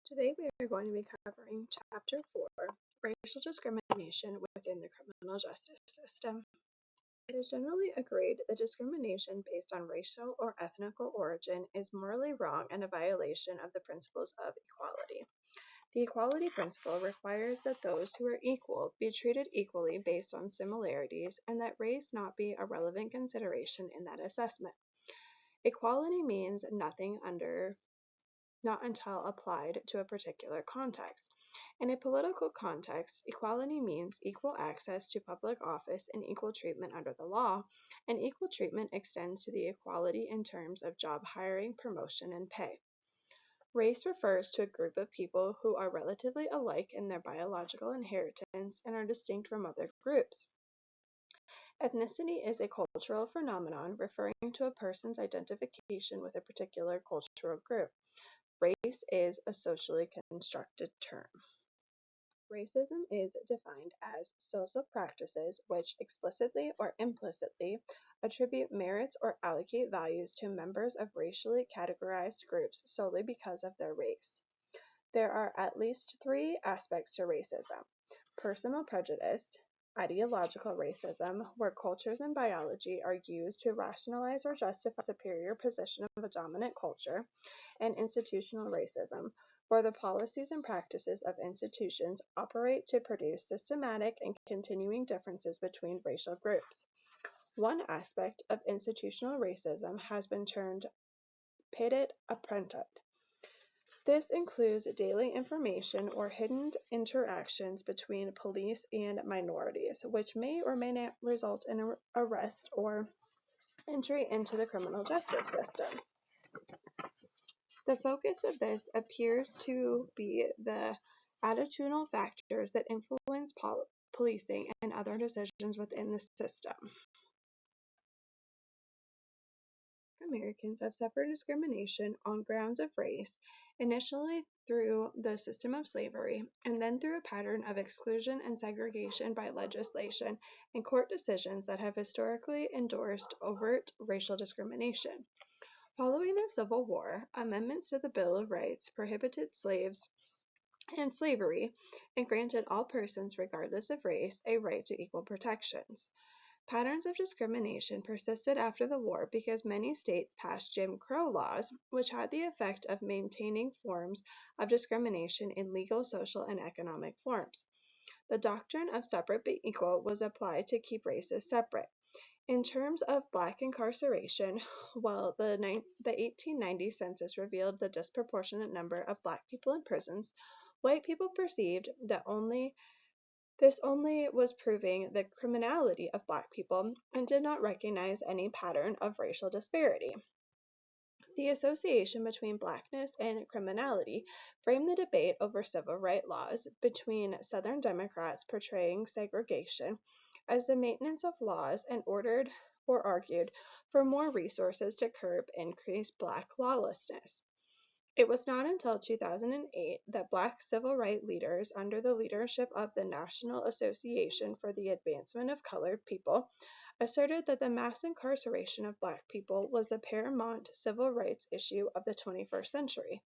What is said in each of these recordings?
Today we are going to be covering Chapter 4, Racial Discrimination within the Criminal Justice System. It is generally agreed that discrimination based on racial or ethnical origin is morally wrong and a violation of the principles of equality. The equality principle requires that those who are equal be treated equally based on similarities and that race not be a relevant consideration in that assessment. Equality means not until applied to a particular context. In a political context, equality means equal access to public office and equal treatment under the law, and equal treatment extends to the equality in terms of job hiring, promotion, and pay. Race refers to a group of people who are relatively alike in their biological inheritance and are distinct from other groups. Ethnicity is a cultural phenomenon referring to a person's identification with a particular cultural group. Race is a socially constructed term. Racism is defined as social practices which explicitly or implicitly attribute merits or allocate values to members of racially categorized groups solely because of their race. There are at least three aspects to racism: personal prejudice, ideological racism, where cultures and biology are used to rationalize or justify the superior position of a dominant culture, and institutional racism, where the policies and practices of institutions operate to produce systematic and continuing differences between racial groups. One aspect of institutional racism has been termed pitted apartheid. This includes daily information or hidden interactions between police and minorities, which may or may not result in arrest or entry into the criminal justice system. The focus of this appears to be the attitudinal factors that influence policing and other decisions within the system. Americans have suffered discrimination on grounds of race, initially through the system of slavery, and then through a pattern of exclusion and segregation by legislation and court decisions that have historically endorsed overt racial discrimination. Following the Civil War, amendments to the Bill of Rights prohibited slaves and slavery and granted all persons, regardless of race, a right to equal protections. Patterns of discrimination persisted after the war because many states passed Jim Crow laws, which had the effect of maintaining forms of discrimination in legal, social, and economic forms. The doctrine of separate but equal was applied to keep races separate. In terms of Black incarceration, while the 1890 census revealed the disproportionate number of Black people in prisons, white people perceived that this only was proving the criminality of Black people and did not recognize any pattern of racial disparity. The association between Blackness and criminality framed the debate over civil rights laws between Southern Democrats portraying segregation as the maintenance of laws and ordered or argued for more resources to curb increased Black lawlessness. It was not until 2008 that Black civil rights leaders, under the leadership of the National Association for the Advancement of Colored People, asserted that the mass incarceration of Black people was the paramount civil rights issue of the 21st century.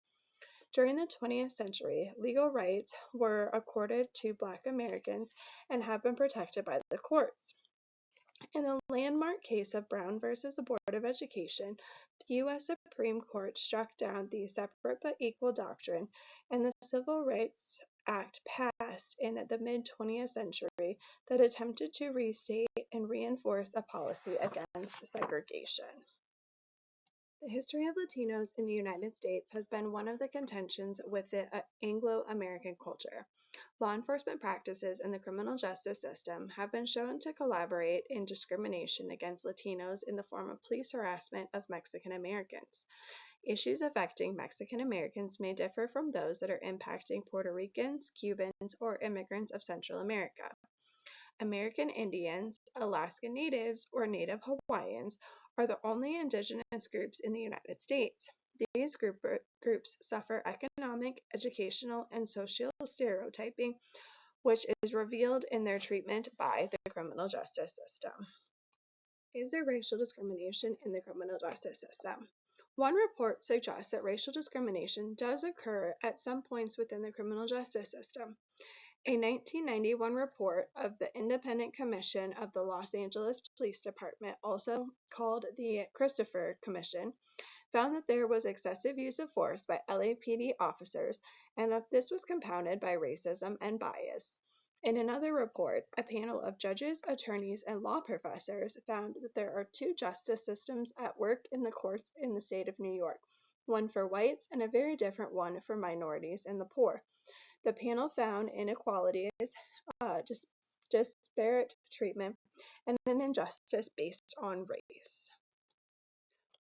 During the 20th century, legal rights were accorded to Black Americans and have been protected by the courts. In the landmark case of Brown versus the Board of Education, the U.S. Supreme Court struck down the separate but equal doctrine, and the Civil Rights Act passed in the mid-20th century that attempted to restate and reinforce a policy against segregation. The history of Latinos in the United States has been one of the contentions with the Anglo-American culture. Law enforcement practices in the criminal justice system have been shown to collaborate in discrimination against Latinos in the form of police harassment of Mexican Americans. Issues affecting Mexican Americans may differ from those that are impacting Puerto Ricans, Cubans, or immigrants of Central America. American Indians, Alaska Natives, or Native Hawaiians are the only indigenous groups in the United States. These groups suffer economic, educational, and social stereotyping, which is revealed in their treatment by the criminal justice system. Is there racial discrimination in the criminal justice system? One report suggests that racial discrimination does occur at some points within the criminal justice system. A 1991 report of the Independent Commission of the Los Angeles Police Department, also called the Christopher Commission, found that there was excessive use of force by LAPD officers and that this was compounded by racism and bias. In another report, a panel of judges, attorneys, and law professors found that there are two justice systems at work in the courts in the state of New York, one for whites and a very different one for minorities and the poor. The panel found inequalities, disparate treatment, and an injustice based on race.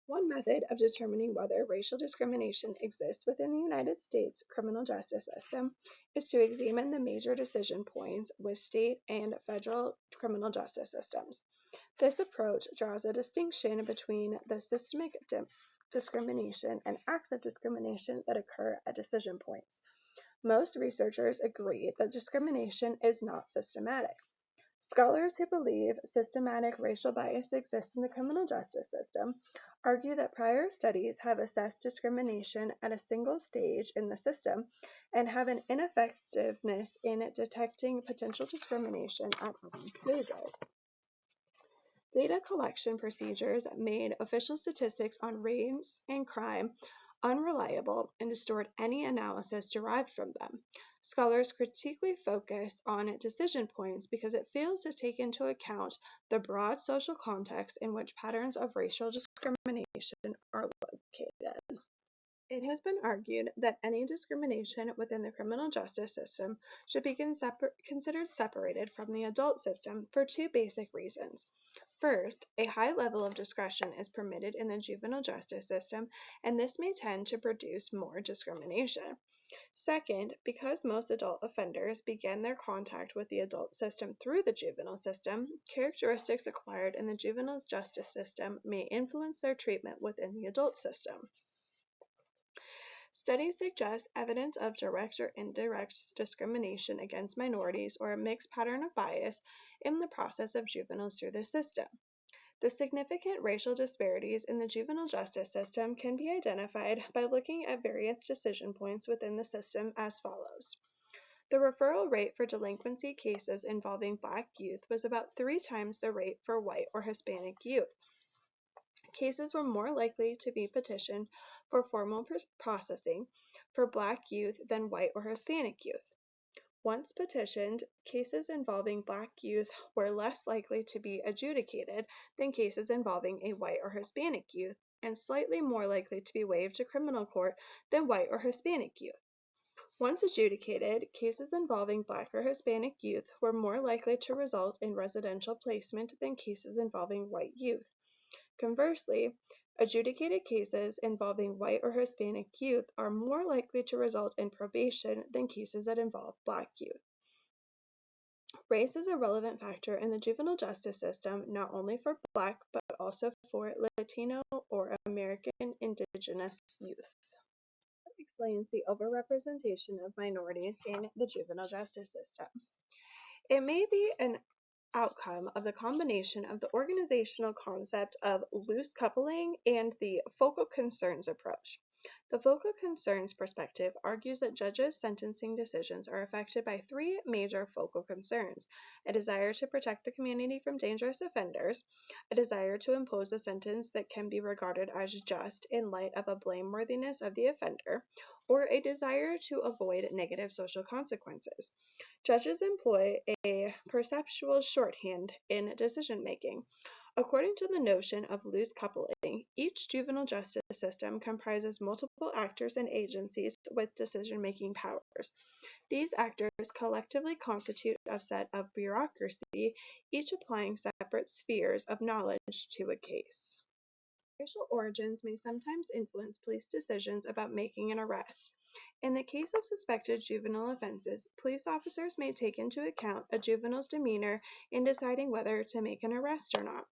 One method of determining whether racial discrimination exists within the United States criminal justice system is to examine the major decision points with state and federal criminal justice systems. This approach draws a distinction between the systemic discrimination and acts of discrimination that occur at decision points. Most researchers agree that discrimination is not systematic. Scholars who believe systematic racial bias exists in the criminal justice system argue that prior studies have assessed discrimination at a single stage in the system and have an ineffectiveness in detecting potential discrimination at other stages. Data collection procedures made official statistics on race and crime unreliable and distort any analysis derived from them. Scholars critically focus on decision points because it fails to take into account the broad social context in which patterns of racial discrimination are located. It has been argued that any discrimination within the criminal justice system should be considered separated from the adult system for two basic reasons. First, a high level of discretion is permitted in the juvenile justice system, and this may tend to produce more discrimination. Second, because most adult offenders begin their contact with the adult system through the juvenile system, characteristics acquired in the juvenile justice system may influence their treatment within the adult system. Studies suggest evidence of direct or indirect discrimination against minorities or a mixed pattern of bias in the process of juveniles through the system. The significant racial disparities in the juvenile justice system can be identified by looking at various decision points within the system as follows. The referral rate for delinquency cases involving Black youth was about 3 times the rate for white or Hispanic youth. Cases were more likely to be petitioned for formal processing for Black youth than white or Hispanic youth. Once petitioned, cases involving Black youth were less likely to be adjudicated than cases involving a white or Hispanic youth, and slightly more likely to be waived to criminal court than white or Hispanic youth. Once adjudicated, cases involving Black or Hispanic youth were more likely to result in residential placement than cases involving white youth. Conversely, adjudicated cases involving white or Hispanic youth are more likely to result in probation than cases that involve Black youth. Race is a relevant factor in the juvenile justice system not only for Black but also for Latino or American Indigenous youth. That explains the overrepresentation of minorities in the juvenile justice system. It may be an outcome of the combination of the organizational concept of loose coupling and the focal concerns approach. The focal concerns perspective argues that judges' sentencing decisions are affected by 3 major focal concerns: a desire to protect the community from dangerous offenders, a desire to impose a sentence that can be regarded as just in light of a blameworthiness of the offender, or a desire to avoid negative social consequences. Judges employ a perceptual shorthand in decision making. According to the notion of loose coupling, each juvenile justice system comprises multiple actors and agencies with decision-making powers. These actors collectively constitute a set of bureaucracy, each applying separate spheres of knowledge to a case. Racial origins may sometimes influence police decisions about making an arrest. In the case of suspected juvenile offenses, police officers may take into account a juvenile's demeanor in deciding whether to make an arrest or not.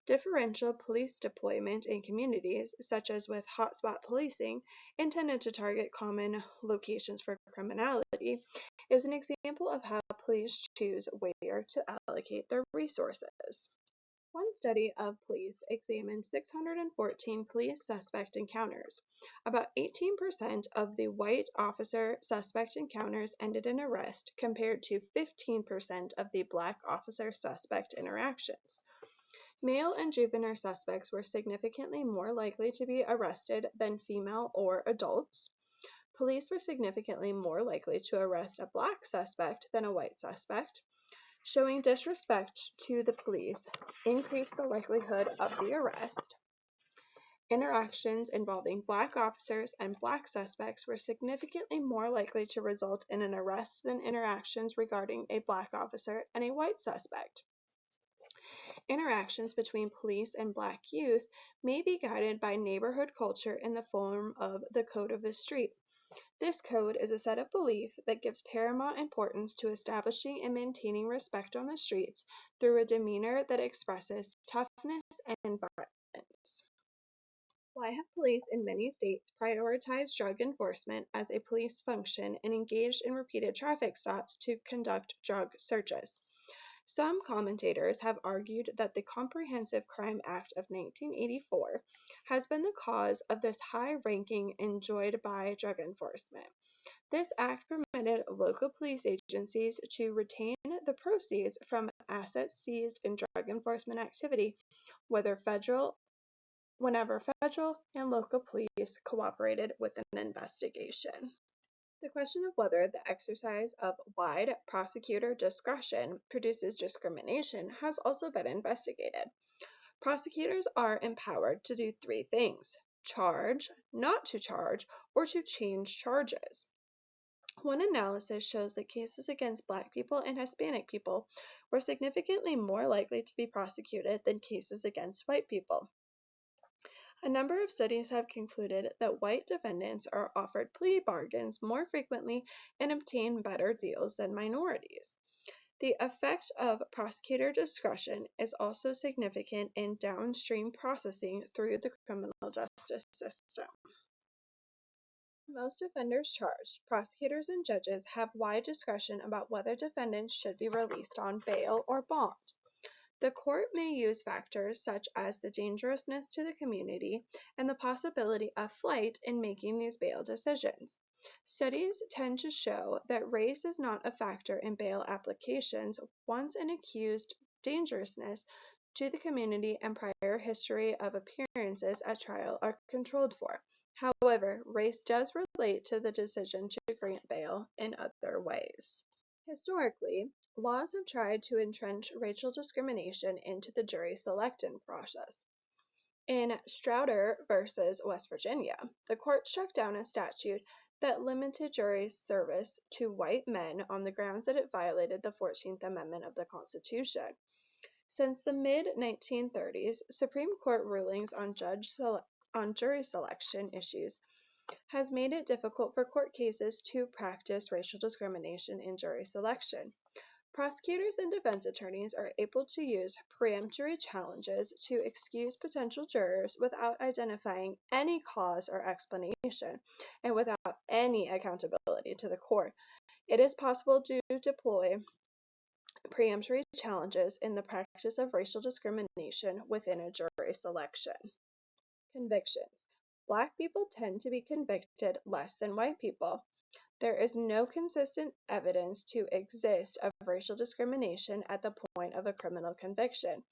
Differential police deployment in communities, such as with hotspot policing, intended to target common locations for criminality, is an example of how police choose where to allocate their resources. One study of police examined 614 police suspect encounters. About 18% of the white officer suspect encounters ended in arrest, compared to 15% of the black officer suspect interactions. Male and juvenile suspects were significantly more likely to be arrested than female or adults. Police were significantly more likely to arrest a black suspect than a white suspect. Showing disrespect to the police increased the likelihood of the arrest. Interactions involving black officers and black suspects were significantly more likely to result in an arrest than interactions regarding a black officer and a white suspect. Interactions between police and black youth may be guided by neighborhood culture in the form of the code of the street. This code is a set of belief that gives paramount importance to establishing and maintaining respect on the streets through a demeanor that expresses toughness and violence. Why have police in many states prioritized drug enforcement as a police function and engaged in repeated traffic stops to conduct drug searches? Some commentators have argued that the Comprehensive Crime Act of 1984 has been the cause of this high ranking enjoyed by drug enforcement. This act permitted local police agencies to retain the proceeds from assets seized in drug enforcement activity, whenever federal and local police cooperated with an investigation. The question of whether the exercise of wide prosecutor discretion produces discrimination has also been investigated. Prosecutors are empowered to do three things: charge, not to charge, or to change charges. One analysis shows that cases against Black people and Hispanic people were significantly more likely to be prosecuted than cases against white people. A number of studies have concluded that white defendants are offered plea bargains more frequently and obtain better deals than minorities. The effect of prosecutor discretion is also significant in downstream processing through the criminal justice system. Most offenders charged, prosecutors and judges have wide discretion about whether defendants should be released on bail or bond. The court may use factors such as the dangerousness to the community and the possibility of flight in making these bail decisions. Studies tend to show that race is not a factor in bail applications once an accused's dangerousness to the community and prior history of appearances at trial are controlled for. However, race does relate to the decision to grant bail in other ways. Historically, laws have tried to entrench racial discrimination into the jury selection process. In Strouder versus West Virginia, the court struck down a statute that limited jury service to white men on the grounds that it violated the 14th Amendment of the Constitution. Since the mid-1930s, Supreme Court rulings on jury selection issues has made it difficult for court cases to practice racial discrimination in jury selection. Prosecutors and defense attorneys are able to use preemptory challenges to excuse potential jurors without identifying any cause or explanation, and without any accountability to the court. It is possible to deploy preemptory challenges in the practice of racial discrimination within a jury selection. Convictions. Black people tend to be convicted less than white people. There is no consistent evidence to exist of racial discrimination at the point of a criminal conviction.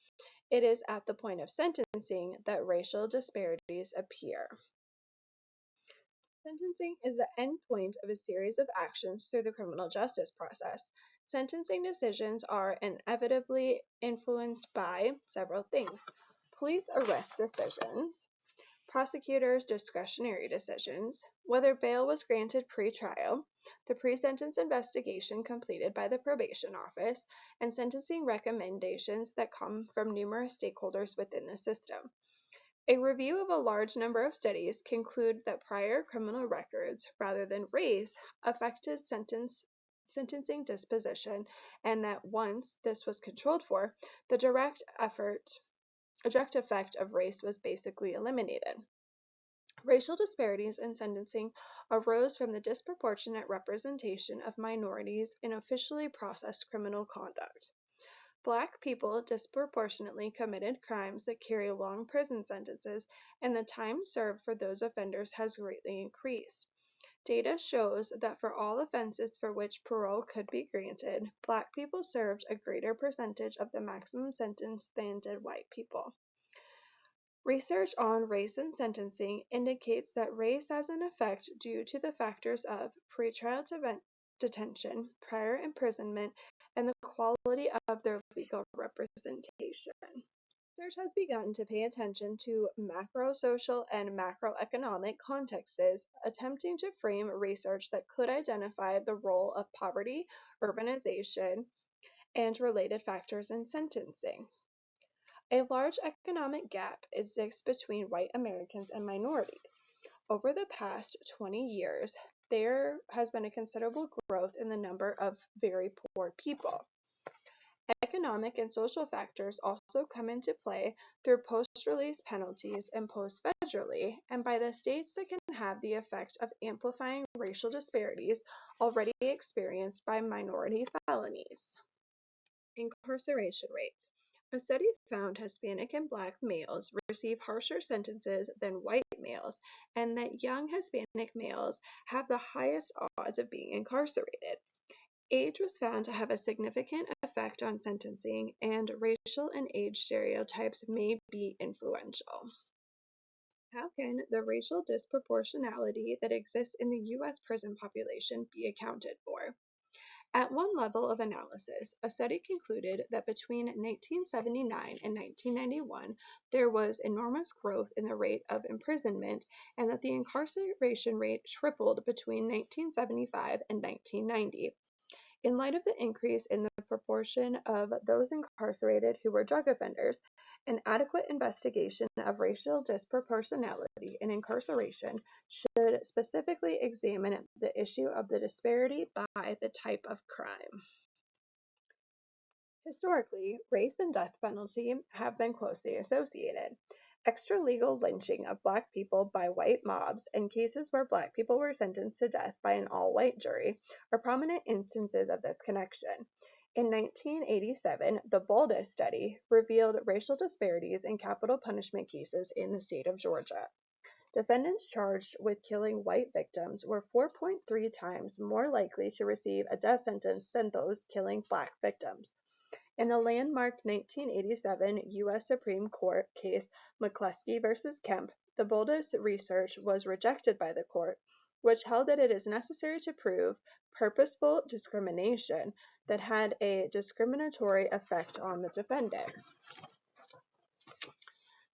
It is at the point of sentencing that racial disparities appear. Sentencing is the end point of a series of actions through the criminal justice process. Sentencing decisions are inevitably influenced by several things: police arrest decisions, prosecutors' discretionary decisions, whether bail was granted pre-trial, the pre-sentence investigation completed by the probation office, and sentencing recommendations that come from numerous stakeholders within the system. A review of a large number of studies conclude that prior criminal records, rather than race, affected sentencing disposition, and that once this was controlled for, the direct effect of race was basically eliminated. Racial disparities in sentencing arose from the disproportionate representation of minorities in officially processed criminal conduct. Black people disproportionately committed crimes that carry long prison sentences, and the time served for those offenders has greatly increased. Data shows that for all offenses for which parole could be granted, Black people served a greater percentage of the maximum sentence than did white people. Research on race and sentencing indicates that race has an effect due to the factors of pretrial detention, prior imprisonment, and the quality of their legal representation. Research has begun to pay attention to macro-social and macroeconomic contexts, attempting to frame research that could identify the role of poverty, urbanization, and related factors in sentencing. A large economic gap exists between white Americans and minorities. Over the past 20 years, there has been a considerable growth in the number of very poor people. Economic and social factors also come into play through post-release penalties imposed federally and by the states that can have the effect of amplifying racial disparities already experienced by minority felonies. Incarceration rates. A study found Hispanic and Black males receive harsher sentences than white males, and that young Hispanic males have the highest odds of being incarcerated. Age was found to have a significant effect on sentencing, and racial and age stereotypes may be influential. How can the racial disproportionality that exists in the U.S. prison population be accounted for? At one level of analysis, a study concluded that between 1979 and 1991, there was enormous growth in the rate of imprisonment, and that the incarceration rate tripled between 1975 and 1990. In light of the increase in the proportion of those incarcerated who were drug offenders, an adequate investigation of racial disproportionality in incarceration should specifically examine the issue of the disparity by the type of crime. Historically, race and death penalty have been closely associated. Extralegal lynching of Black people by white mobs and cases where Black people were sentenced to death by an all-white jury are prominent instances of this connection. In 1987, the Boldus study revealed racial disparities in capital punishment cases in the state of Georgia. Defendants charged with killing white victims were 4.3 times more likely to receive a death sentence than those killing Black victims. In the landmark 1987 U.S. Supreme Court case McCleskey v. Kemp, the Boldus research was rejected by the court, which held that it is necessary to prove purposeful discrimination that had a discriminatory effect on the defendant.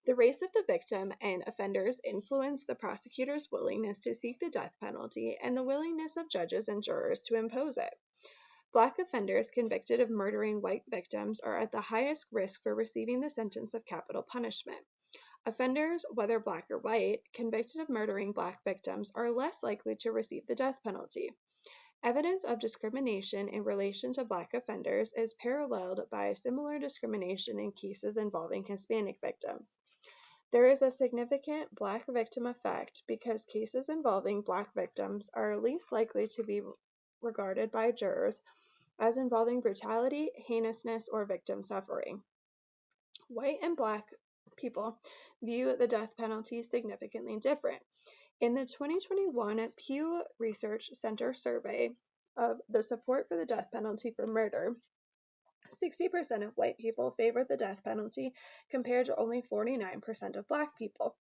The race of the victim and offenders influenced the prosecutor's willingness to seek the death penalty and the willingness of judges and jurors to impose it. Black offenders convicted of murdering white victims are at the highest risk for receiving the sentence of capital punishment. Offenders, whether Black or white, convicted of murdering Black victims are less likely to receive the death penalty. Evidence of discrimination in relation to Black offenders is paralleled by similar discrimination in cases involving Hispanic victims. There is a significant Black victim effect because cases involving Black victims are least likely to be regarded by jurors as involving brutality, heinousness, or victim suffering. White and Black people view the death penalty significantly different. In the 2021 Pew Research Center survey of the support for the death penalty for murder, 60% of white people favor the death penalty compared to only 49% of Black people.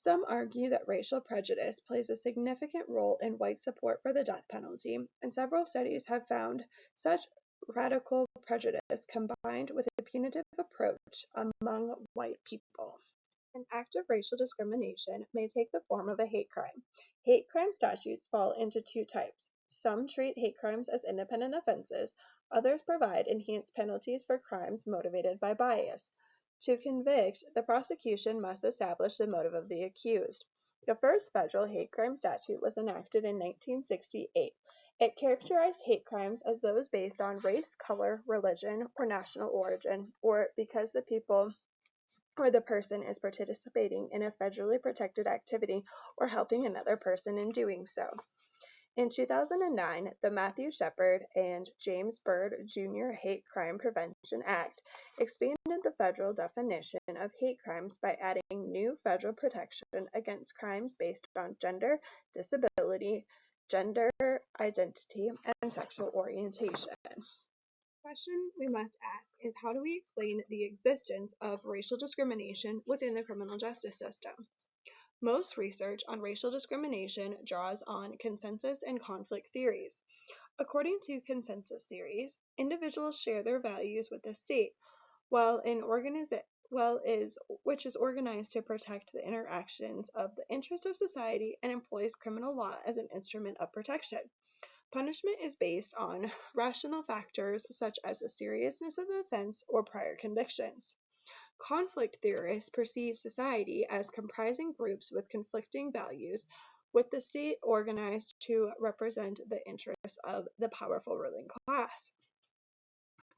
Some argue that racial prejudice plays a significant role in white support for the death penalty, and several studies have found such radical prejudice combined with a punitive approach among white people. An act of racial discrimination may take the form of a hate crime. Hate crime statutes fall into two types. Some treat hate crimes as independent offenses, others provide enhanced penalties for crimes motivated by bias. To convict, the prosecution must establish the motive of the accused. The first federal hate crime statute was enacted in 1968. It characterized hate crimes as those based on race, color, religion, or national origin, or because the people or the person is participating in a federally protected activity or helping another person in doing so. In 2009, the Matthew Shepard and James Byrd Jr. Hate Crime Prevention Act expanded the federal definition of hate crimes by adding new federal protection against crimes based on gender, disability, gender identity, and sexual orientation. The question we must ask is, how do we explain the existence of racial discrimination within the criminal justice system? Most research on racial discrimination draws on consensus and conflict theories. According to consensus theories, individuals share their values with the state, which is organized to protect the interactions of the interests of society and employs criminal law as an instrument of protection. Punishment is based on rational factors such as the seriousness of the offense or prior convictions. Conflict theorists perceive society as comprising groups with conflicting values, with the state organized to represent the interests of the powerful ruling class.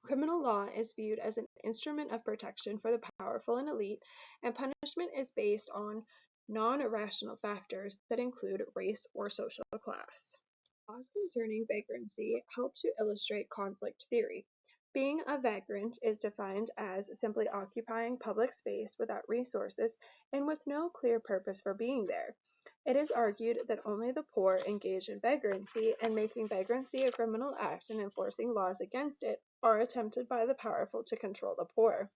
Criminal law is viewed as an instrument of protection for the powerful and elite, and punishment is based on non-rational factors that include race or social class. Laws concerning vagrancy help to illustrate conflict theory. Being a vagrant is defined as simply occupying public space without resources and with no clear purpose for being there. It is argued that only the poor engage in vagrancy, and making vagrancy a criminal act and enforcing laws against it are attempted by the powerful to control the poor.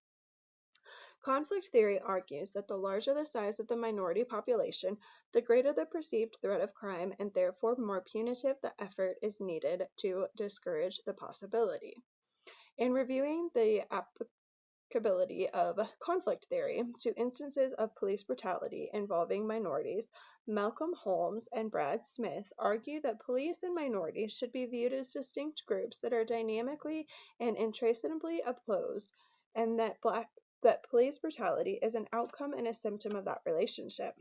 Conflict theory argues that the larger the size of the minority population, the greater the perceived threat of crime, and therefore more punitive the effort is needed to discourage the possibility. In reviewing the applicability of conflict theory to instances of police brutality involving minorities, Malcolm Holmes and Brad Smith argue that police and minorities should be viewed as distinct groups that are dynamically and intrinsically opposed, and that police brutality is an outcome and a symptom of that relationship.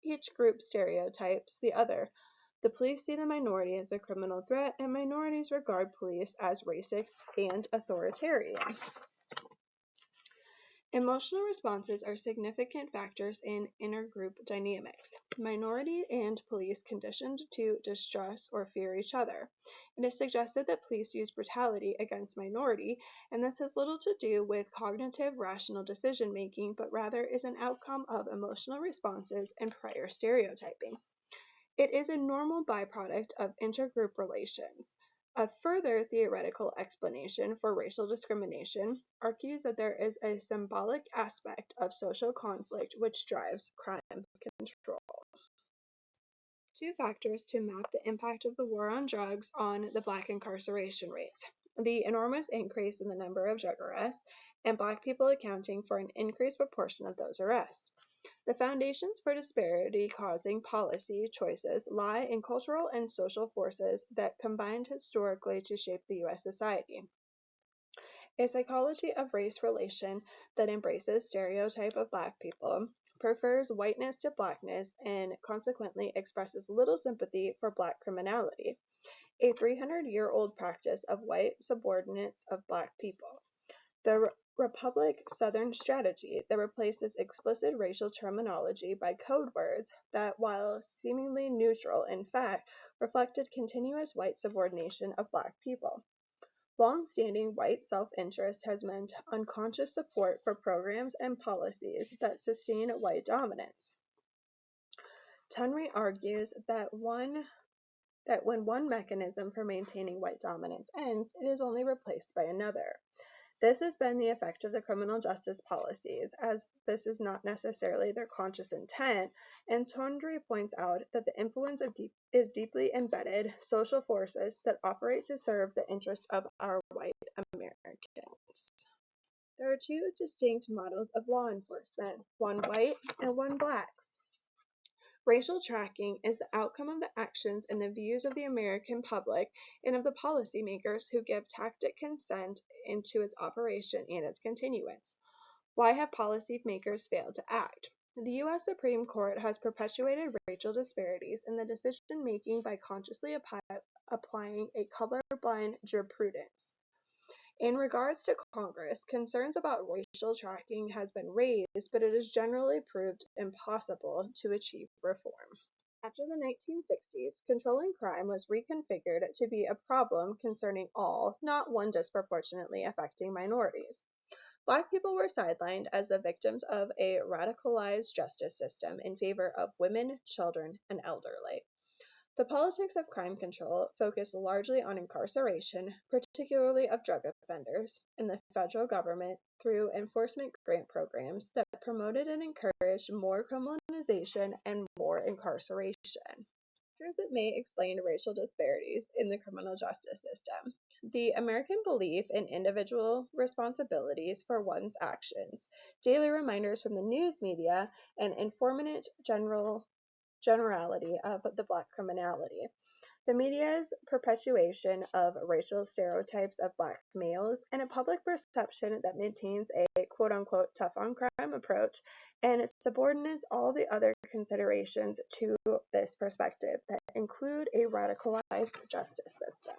Each group stereotypes the other. The police see the minority as a criminal threat, and minorities regard police as racist and authoritarian. Emotional responses are significant factors in intergroup dynamics. Minority and police conditioned to distrust or fear each other. It is suggested that police use brutality against minority, and this has little to do with cognitive, rational decision making, but rather is an outcome of emotional responses and prior stereotyping. It is a normal byproduct of intergroup relations. A further theoretical explanation for racial discrimination argues that there is a symbolic aspect of social conflict which drives crime control. Two factors to map the impact of the war on drugs on the Black incarceration rates: the enormous increase in the number of drug arrests, and Black people accounting for an increased proportion of those arrests. The foundations for disparity-causing policy choices lie in cultural and social forces that combined historically to shape the U.S. society. A psychology of race relation that embraces stereotype of Black people, prefers whiteness to Blackness, and consequently expresses little sympathy for Black criminality. A 300-year-old practice of white subordinates of Black people. The Republic Southern strategy that replaces explicit racial terminology by code words that, while seemingly neutral, in fact, reflected continuous white subordination of Black people. Long-standing white self-interest has meant unconscious support for programs and policies that sustain white dominance. Tunry argues that when one mechanism for maintaining white dominance ends, it is only replaced by another. This has been the effect of the criminal justice policies, as this is not necessarily their conscious intent, and Tondre points out that the influence is deeply embedded social forces that operate to serve the interests of our white Americans. There are two distinct models of law enforcement, one white and one Black. Racial tracking is the outcome of the actions and the views of the American public and of the policymakers who give tacit consent into its operation and its continuance. Why have policymakers failed to act? The U.S. Supreme Court has perpetuated racial disparities in the decision-making by consciously applying a colorblind jurisprudence. In regards to Congress, concerns about racial tracking has been raised, but it is generally proved impossible to achieve reform. After the 1960s, controlling crime was reconfigured to be a problem concerning all, not one disproportionately affecting minorities. Black people were sidelined as the victims of a radicalized justice system in favor of women, children, and elderly. The politics of crime control focused largely on incarceration, particularly of drug offenders, in the federal government through enforcement grant programs that promoted and encouraged more criminalization and more incarceration. Factors that may explain racial disparities in the criminal justice system. The American belief in individual responsibilities for one's actions, daily reminders from the news media, and informant generality of the Black criminality. The media's perpetuation of racial stereotypes of Black males, and a public perception that maintains a quote unquote tough on crime approach and subordinates all the other considerations to this perspective that include a radicalized justice system.